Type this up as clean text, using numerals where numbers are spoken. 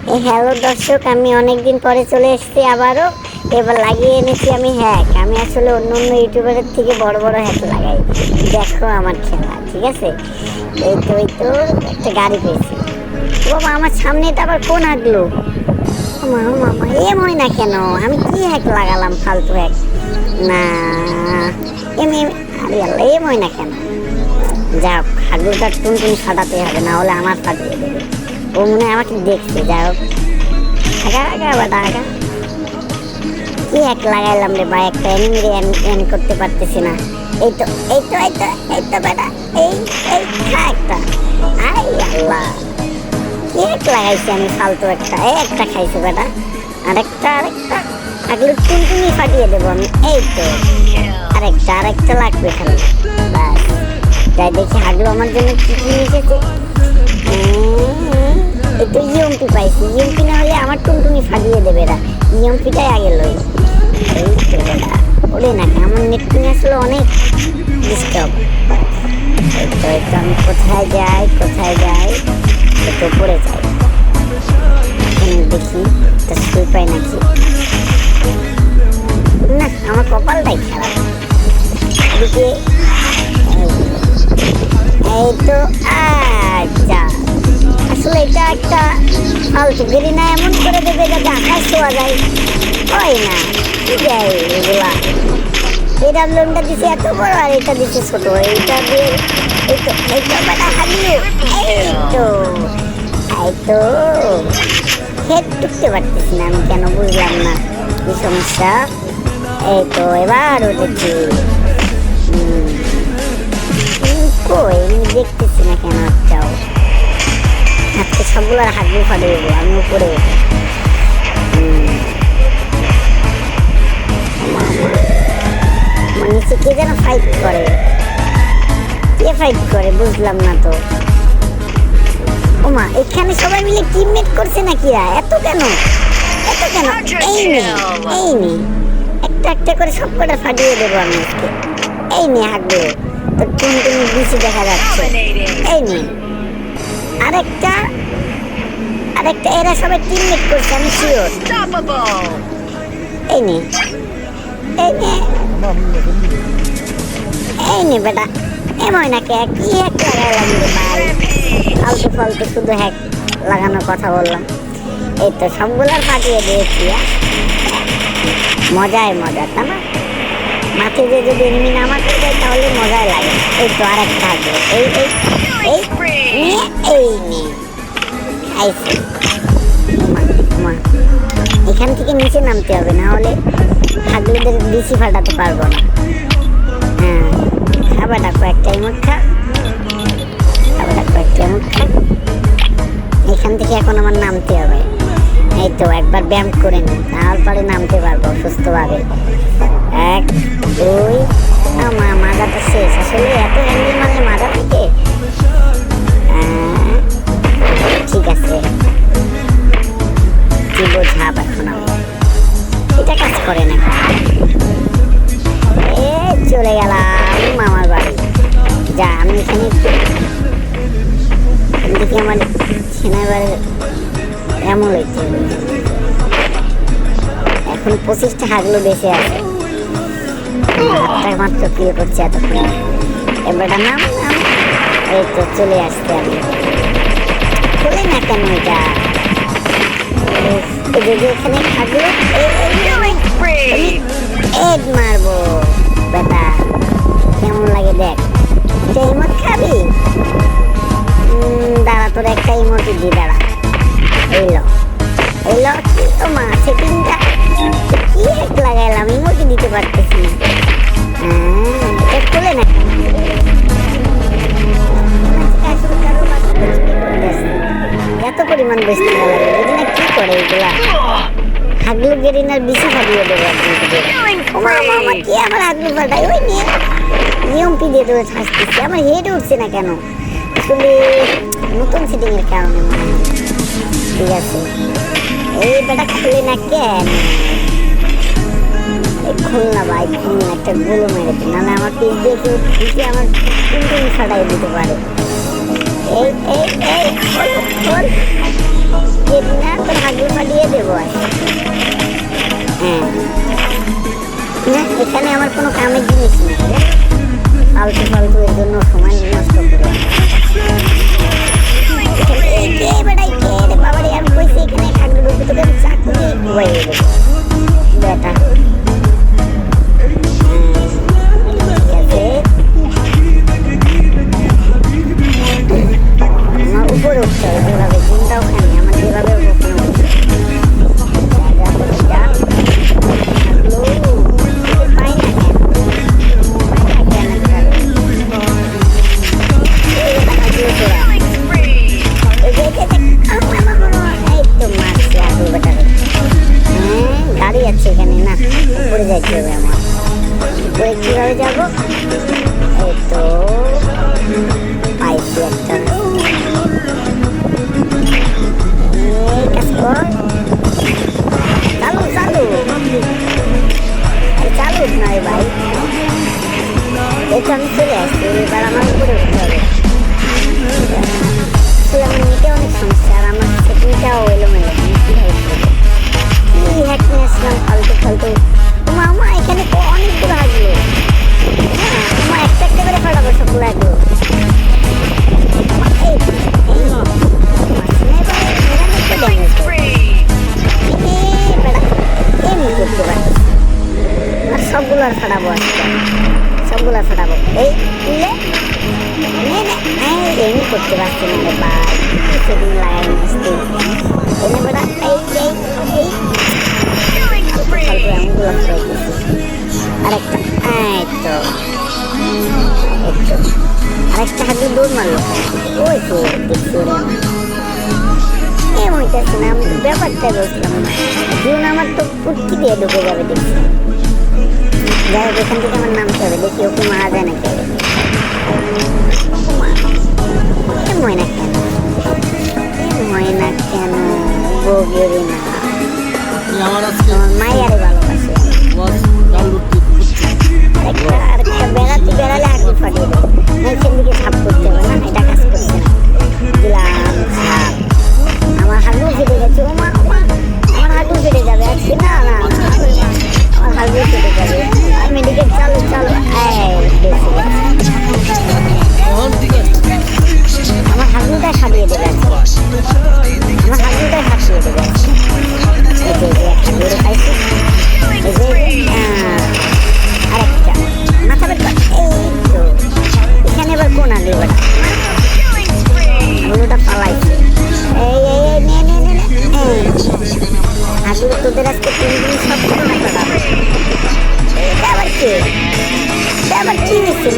Hello দর্শক, আমি অনেকদিন পরে চলে এসেছি আবারও। এবার লাগিয়ে এনেছি আমি হ্যাক। আমি আসলে অন্য অন্য ইউটিউবারের থেকে বড় বড় হ্যাক লাগাই। দেখো আমার খেলা, ঠিক আছে? এই তো একটা গাড়ি পেয়েছি। বাবা, আমার সামনে এটা আবার কোন হাঁকলো? মামা এমন না কেন? আমি কি হ্যাক লাগালাম? ফালতু হ্যাক না। আরে আল্লাহ, এমন না কেন? যাক, হাগলুটা টুনটুনি ফাটাতে হবে, না হলে আমার ফাটিয়ে দেবে। ও মনে হয় আমাকে দেখছে। যাই হোক, কি এক লাগাইলাম রে ভাই, একটা এনিমি এন করতে পারতেছি না। এই তো বেটা, এই এই খা একটা। আই আল্লাহ, কি এক লাগাইছি আমি ফালতু একটা। একটা খাইছে বেটা, আরেকটা আগলে টুনটুনি ফাটিয়ে দেবো আমি। এই তো আরেকটা লাগবে খালি। ব্যাস, যাই দেখি হাগলো আমার জন্য কি কি এসেছে। একটু ইএমপি পাইছি। ইএমপি না হলে আমার টুনটুনি ফাটিয়ে দেবে এরা। ইএমপিটাই আগে লই। এই তো বেটা, ওরে নাকি আমার নেটপিং আসলে অনেক ডিস্টার্ব। এই তো আমি কোথায় যাই, একটু পড়ে যাই। দেখি তো শুই পাই নাকি না। আমার কপালটাই খারাপ। এদিকে এই তো আচ্ছা, আসলে এটা একটা ফালতু গেরি না, এমন করে দেবে যাতে আকাশ ছোঁয়া যায়। হয় না, কি যায় এগুলা? এটা লোনটা দিছে এত বড়, আর এটা দিছে ছোট। এইটা দিয়ে এই তো বেটা হারিয়ে। এই তো হেড টুকতে পারতেছি না আমি, কেন বুঝলাম না কি সমস্যা। এই তো এবার উঠেছি। কই দেখতেছি না কেন? চাও আজকে সবগুলো হাগলু ফাটে দেবো আমি উপরে উঠে। নিচে কে যেন ফাইট করে, বুঝলাম না তো। ওমা, এখানে সবাই মিলে টিমমেট করছে নাকি? এত কেন? এই নে একটা করে সব কটা ফাটিয়ে দেবো আমি আজকে। এই নে হাগলু, তো টুনটুনি বেশি দেখা যাচ্ছে। এই নে আরেকটা। এরা সবাই টিমমেট করছে, আমি শিওর। এই নে বেটা, এমন নাকি কি হ্যাক লাগাইলাম রে ভাই? ফালতু শুধু হ্যাক লাগানোর কথা বললাম। এই তো সবগুলার ফাটিয়ে দিয়েছি। মজা, তাই না? মাঠে যে যদি এনিমি না মারতে যায় তাহলে মজাই লাগে। এই তো আরেকটা আছে। খাইছি। এখান থেকে নিচে নামতে হবে, না হলে হাগলুদের বেশি ফাটাতে পারবো না। হ্যাঁ, খাবারটা কয়েকটা ইমোট খা। এখান থেকে এখন আমার নামতে হবে। এই তো একবার ব্যায়াম করে নিই, তারপরে নামতে পারবো সুস্থভাবে। 1 2 মাজাটা শেষ। আসলে এত হ্যান্ডেল মারলে মাজা থেকে। ঠিক আছে, কি বোঝাব এখন আমি? এটা কাজ করে না। চলে গেলাম মামার বাড়ি। যা, আমি এখানে দেখি আমার সেনার বাড়ি এমন হয়েছে। এখন 25টা হাগলো বেঁচে আছে। মাত্র ক্লিয়ার করছে এতক্ষণ। এবারটা নাম। এই তো চলে আসছে। আমি খুলে না কেন এটা? এখানে থাকলো এড মারবো বেটা, কেমন লাগে দেখ। এটা ইমোট খাবি? দাঁড়া, তোর একটা ইমোটি দি। দাঁড়া, এলো কি মা সেটিংটা কি হ্যাক লাগাইলাম, ইমোটি দিতে পারতেছি না। এটা খুলে না। এত পরিমাণ বেশি লাগে, বুঝি না কি করে এগুলা। হাগলু গেরিনার বেশি ফাটিয়ে দেবো একদিন। কি আমার হাগলু ফাটাই? ওই নিয়ে ইএমপি দিয়ে দেবো ছাড়তেছি। আমার হেড উঠছে না কেন? আসলে নতুন সেটিং এর কারণে মনে হয়। ঠিক আছে, এই বেটা খুলে না কেন? খুলনা ভাই, খুলনা একটা গুলো মেরেছে, নাহলে আমার পিস দিয়ে কেউ ঢুকে আমার টুনটুনি ফাটাই দিতে পারে। এই খোল গেরিনা, তোর আছে। হ্যাঁ না, এখানে আমার কোনো কামের জিনিস নেই রে, ফালতু ফালতু এর জন্য সময় নষ্ট করলাম। বাবারে আমি কইছি এখানে থাকলে ঢুকতে তোকে আমি চাকু দিয়ে ঘুমাই দেবো বেটা। আমার উপরে উঠতে হবে যেভাবে, চিন্তাও খানি আমার যেভাবে ওখানে উঠতে গাড়ি আছে এখানে না, উপরে যাইতে হবে আমার। উপরে কিভাবে যাবো? এই তো পাইছি একটা, কাজ কর, চালু চালু চালু নয় ভাই। এই তো আমি চলে আসছি, এবার আমার উপরে উঠতে হবে। আমার নিতে অনেক সমস্যা, আর আমার সেটিংটাও এলোমেলো, কি হ্যাক নিয়ে আসলাম ফালতু ফালতু। মামা এখানে তো অনেকগুলো আসলো, আমার একটা একটা করে ফাটাবো সবগুলো আসলো। আর সবগুলো আর ফাটাবো, আজকে সবগুলো ফাটাবো। এই তুলে এমনি করতে পারছি না রে ভাই, সেদিন লাগাই আসতে এনে বেড়া। এই এই এই এমনগুলো খাইতেছি। আরেকটা এই তো আরেকটা হাতে দৌড় মারলো, ওই তো দেখছি রে আমার এমনটাছি না, আমি ব্যাপারটা বলছিলাম না, জীবন আমার তো পুটকি দিয়ে ঢুকে যাবে দেখছি। যাই হোক এখান থেকে আমার নামতে হবে, দেখি ওকে মারা যায় নাকি। ময়না কেন ময়না কেন বগেরে না, আমার মায়ের ভালোবাসে। আরেকটা বেড়াতে বেড়ালে আগে ফাটিয়ে দেবো, সেদিকে সাপ করতে হবে না, এটা কাজ করছে না। দিলাম সাপ, আমার হাগু ফেটে গেছে। ও মা আমার হাগু ফেটে যাবে আজকে, না না আমার হাগু ফেটে যাবে। মেডিকেল চালু চালু, আমার হাগুটা সারিয়ে দেবে, আমার হাগুটা সারিয়ে দেবে। একটা দূরে খাইছি, আরেকটা মাথা বের কর। এই তো এখানে এবার কোন আগে এবার হাগুটা পালাইছে। এই এই এই নে নে নে হাগু তোদের আজকে 3 দিন সব কিছু না করা। এটা আবার কি হয়েছে?